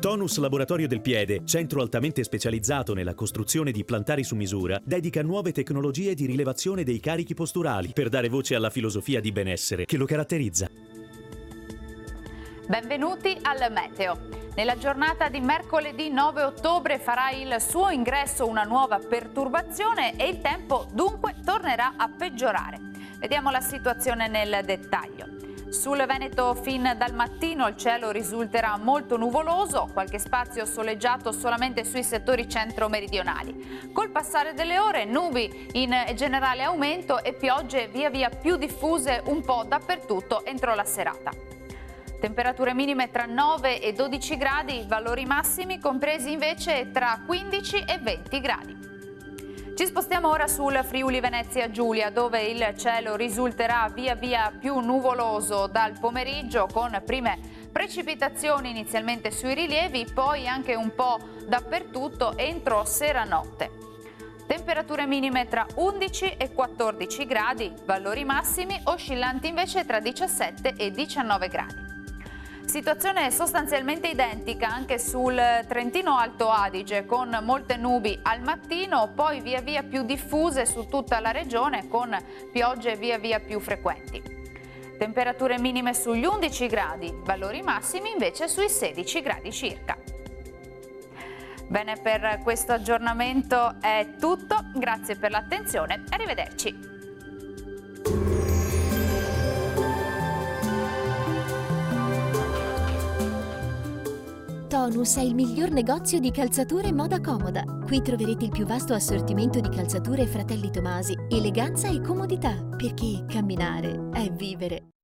Tonus Laboratorio del Piede, centro altamente specializzato nella costruzione di plantari su misura, dedica nuove tecnologie di rilevazione dei carichi posturali per dare voce alla filosofia di benessere che lo caratterizza. Benvenuti al Meteo. Nella giornata di mercoledì 9 ottobre farà il suo ingresso una nuova perturbazione e il tempo dunque tornerà a peggiorare. Vediamo la situazione nel dettaglio. Sul Veneto fin dal mattino il cielo risulterà molto nuvoloso, qualche spazio soleggiato solamente sui settori centro-meridionali. Col passare delle ore nubi in generale aumento e piogge via via più diffuse un po' dappertutto entro la serata. Temperature minime tra 9 e 12 gradi, valori massimi compresi invece tra 15 e 20 gradi. Ci spostiamo ora sul Friuli Venezia Giulia, dove il cielo risulterà via via più nuvoloso dal pomeriggio, con prime precipitazioni inizialmente sui rilievi, poi anche un po' dappertutto entro sera-notte. Temperature minime tra 11 e 14 gradi, valori massimi oscillanti invece tra 17 e 19 gradi. Situazione sostanzialmente identica anche sul Trentino Alto Adige, con molte nubi al mattino, poi via via più diffuse su tutta la regione, con piogge via via più frequenti. Temperature minime sugli 11 gradi, valori massimi invece sui 16 gradi circa. Bene, per questo aggiornamento è tutto, grazie per l'attenzione, arrivederci. Tonus è il miglior negozio di calzature e moda comoda. Qui troverete il più vasto assortimento di calzature Fratelli Tomasi, eleganza e comodità, perché camminare è vivere.